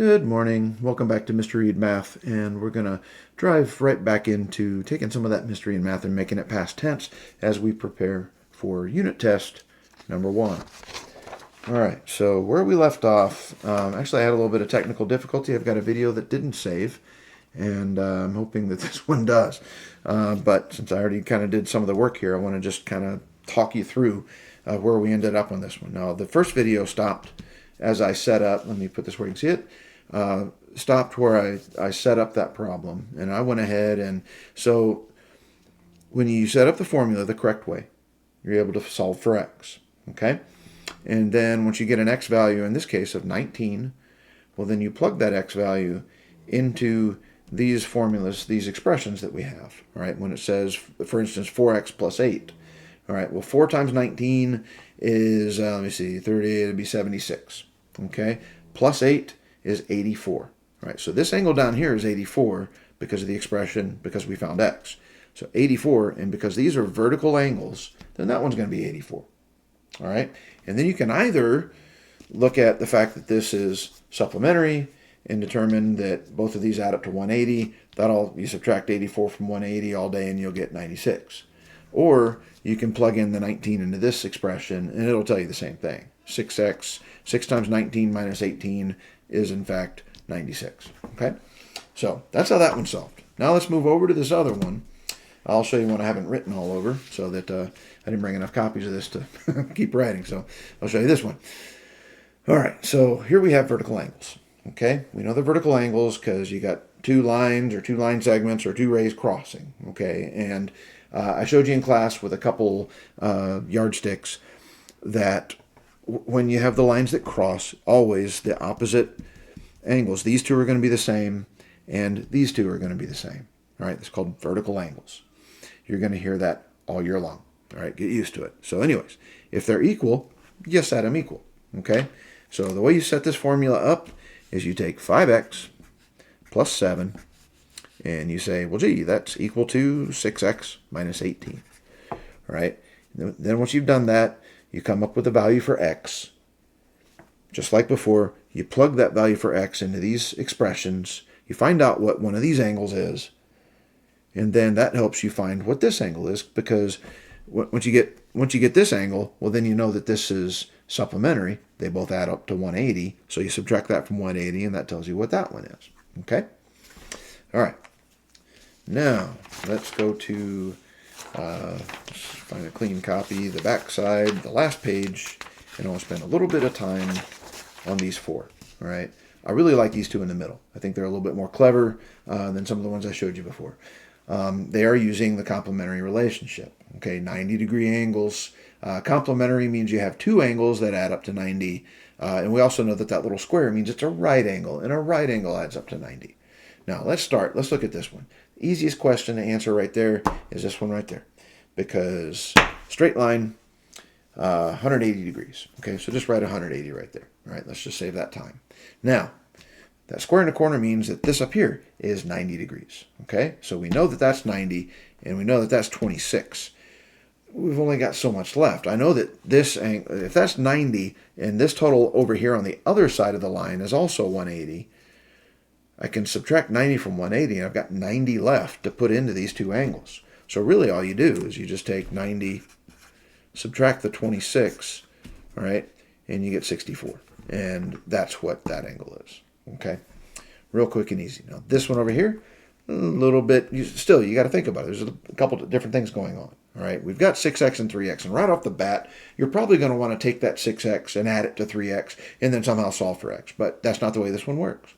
Good morning. Welcome back to Mystery Read Math, and we're going to drive right back into taking some of that mystery in math and making it past tense as we prepare for unit test number 1. All right, so where we left off, actually I had a little bit of technical difficulty. I've got a video that didn't save, and I'm hoping that this one does. But since I already kind of did some of the work here, I want to just kind of talk you through where we ended up on this one. Now, the first video stopped as I set up, let me put this where you can see it, stopped where I set up that problem. And I went ahead and, so when you set up the formula the correct way, you're able to solve for x, okay? And then once you get an x value, in this case of 19, well then you plug that x value into these formulas, these expressions that we have, all right? When it says, for instance, 4x plus 8, all right, well 4 times 19 is, let me see, 30, it'd be 76. Okay, plus 8 is 84. All right, so this angle down here is 84 because of the expression, because we found x. So 84, and because these are vertical angles, then that one's going to be 84. All right, and then you can either look at the fact that this is supplementary and determine that both of these add up to 180. You subtract 84 from 180 all day and you'll get 96. Or you can plug in the 19 into this expression and it'll tell you the same thing. 6x, 6 times 19 minus 18 is in fact 96. Okay, so that's how that one's solved. Now let's move over to this other one. I'll show you one I haven't written all over so that I didn't bring enough copies of this to keep writing. So I'll show you this one. All right, so here we have vertical angles. Okay, we know the vertical angles because you got two lines or two line segments or two rays crossing. Okay, and I showed you in class with a couple yardsticks that when you have the lines that cross, always the opposite angles. These two are going to be the same, and these two are going to be the same. All right, it's called vertical angles. You're going to hear that all year long. All right, get used to it. So anyways, if they're equal, you set them equal. Okay, so the way you set this formula up is you take 5x plus 7, and you say, well, gee, that's equal to 6x minus 18. All right, then once you've done that, you come up with a value for x. Just like before, you plug that value for x into these expressions. You find out what one of these angles is, and then that helps you find what this angle is, because once you get this angle, well, then you know that this is supplementary. They both add up to 180, so you subtract that from 180, and that tells you what that one is. Okay? All right. Now, let's go to find a clean copy, the back side, the last page, and I'll spend a little bit of time on these 4. All right, I really like these 2 in the middle. I think they're a little bit more clever than some of the ones I showed you before. They are using the complementary relationship. Okay, 90-degree angles. Complementary means you have 2 angles that add up to 90, and we also know that that little square means it's a right angle, and a right angle adds up to 90. Now let's look at this one. The easiest question to answer right there is this one right there, because straight line, 180 degrees. Okay, so just write 180 right there. All right, let's just save that time. Now, that square in the corner means that this up here is 90 degrees. Okay, so we know that that's 90, and we know that that's 26. We've only got so much left. I know that this angle, if that's 90, and this total over here on the other side of the line is also 180, I can subtract 90 from 180, and I've got 90 left to put into these 2 angles. So really all you do is you just take 90, subtract the 26, all right, and you get 64. And that's what that angle is. Okay, real quick and easy. Now this one over here, a little bit, you got to think about it. There's a couple of different things going on. All right, we've got 6x and 3x, and right off the bat, you're probably going to want to take that 6x and add it to 3x, and then somehow solve for x. But that's not the way this one works.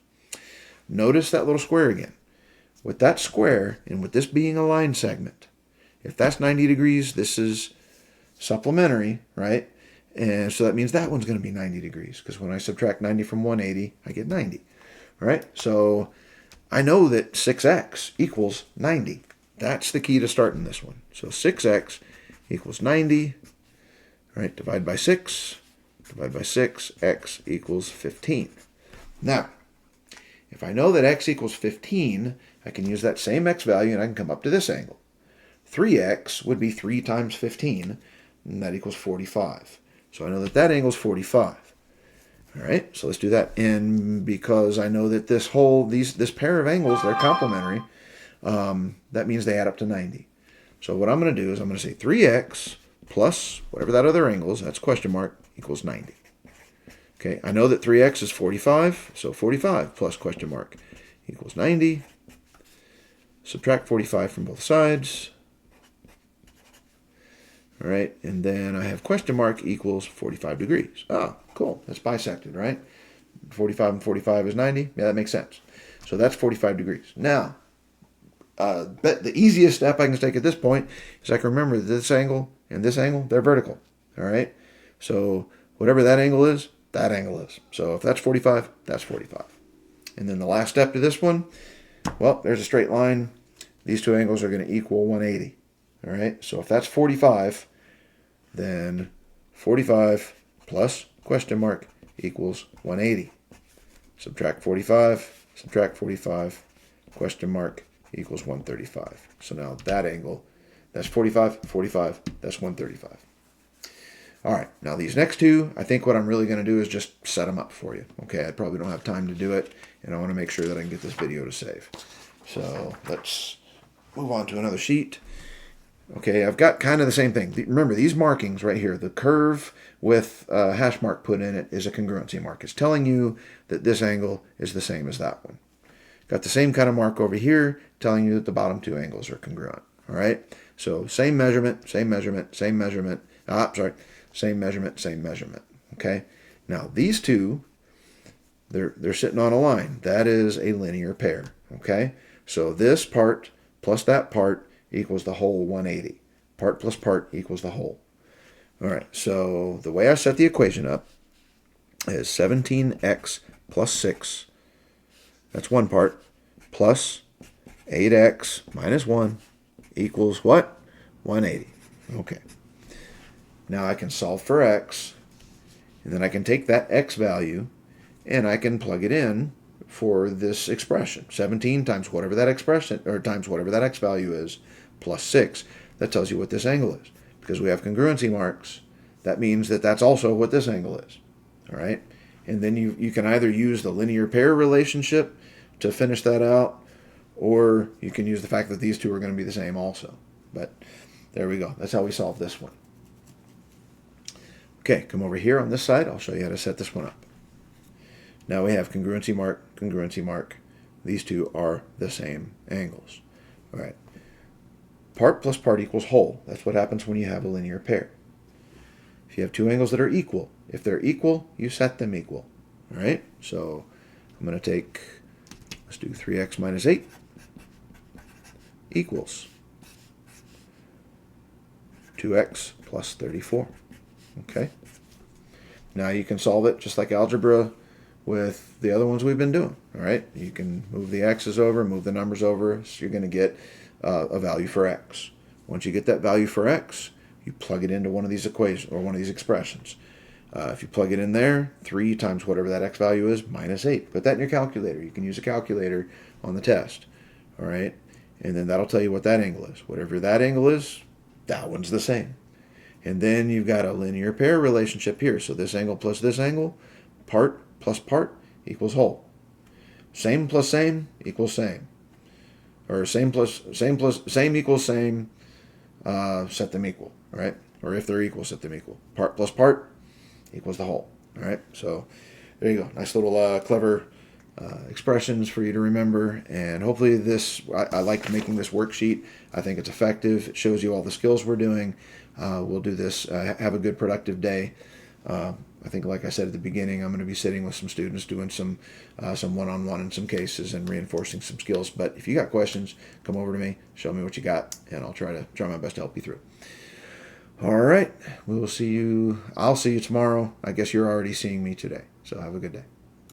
Notice that little square again. With that square, and with this being a line segment, if that's 90 degrees, this is supplementary, right? And so that means that one's going to be 90 degrees, because when I subtract 90 from 180, I get 90. All right, so I know that 6x equals 90. That's the key to starting this one. So 6x equals 90. All right, divide by 6, x equals 15. Now, if I know that x equals 15, I can use that same x value and I can come up to this angle. 3x would be 3 times 15, and that equals 45. So I know that that angle is 45. All right, so let's do that. And because I know that this pair of angles, they're complementary, that means they add up to 90. So what I'm going to do is I'm going to say 3x plus whatever that other angle is, that's question mark, equals 90. Okay, I know that 3x is 45, so 45 plus question mark equals 90. Subtract 45 from both sides. All right, and then I have question mark equals 45 degrees. Ah, cool, that's bisected, right? 45 and 45 is 90. Yeah, that makes sense. So that's 45 degrees. Now, the easiest step I can take at this point is I can remember this angle and this angle, they're vertical. All right, so whatever that angle is, that angle is. So if that's 45, that's 45. And then the last step to this one, well, there's a straight line. These two angles are going to equal 180. All right, so if that's 45, then 45 plus question mark equals 180. Subtract 45, subtract 45, question mark equals 135. So now that angle, that's 45, 45, that's 135. All right, now these next two, I think what I'm really going to do is just set them up for you. Okay, I probably don't have time to do it, and I want to make sure that I can get this video to save. So let's move on to another sheet. Okay, I've got kind of the same thing. Remember, these markings right here, the curve with a hash mark put in it is a congruency mark. It's telling you that this angle is the same as that one. Got the same kind of mark over here telling you that the bottom two angles are congruent. All right, so same measurement, same measurement, same measurement. Same measurement, same measurement. Okay, now these two, they're sitting on a line. That is a linear pair. Okay, so this part plus that part equals the whole 180. Part plus part equals the whole. All right, so the way I set the equation up is 17x plus 6, that's one part, plus 8x minus 1 equals what? 180. Okay. Now I can solve for x, and then I can take that x value, and I can plug it in for this expression. 17 times whatever that expression, or times whatever that x value is, plus 6. That tells you what this angle is. Because we have congruency marks, that means that that's also what this angle is. All right? And then you can either use the linear pair relationship to finish that out, or you can use the fact that these two are going to be the same also. But there we go. That's how we solve this one. Okay, come over here on this side. I'll show you how to set this one up. Now we have congruency mark, congruency mark. These two are the same angles. All right. Part plus part equals whole. That's what happens when you have a linear pair. If you have two angles that are equal, if they're equal, you set them equal. All right? So I'm going to take, let's do 3x minus 8 equals 2x plus 34. Okay? Now you can solve it just like algebra with the other ones we've been doing. All right? You can move the x's over, move the numbers over, so you're going to get a value for x. Once you get that value for x, you plug it into one of these equations or one of these expressions. If you plug it in there, 3 times whatever that x value is, minus 8. Put that in your calculator. You can use a calculator on the test. All right? And then that'll tell you what that angle is. Whatever that angle is, that one's the same. And then you've got a linear pair relationship here. So this angle plus this angle, part plus part equals whole. Same plus same equals same. Or same equals same, set them equal, right? Or if they're equal, set them equal. Part plus part equals the whole, all right? So there you go. Nice little clever expressions for you to remember. And hopefully this, I like making this worksheet. I think it's effective. It shows you all the skills we're doing. We'll do this. Have a good, productive day. I think, like I said at the beginning, I'm going to be sitting with some students doing some one-on-one in some cases and reinforcing some skills. But if you got questions, come over to me, show me what you got, and I'll try my best to help you through. All right, we will see you. I'll see you tomorrow. I guess you're already seeing me today. So have a good day.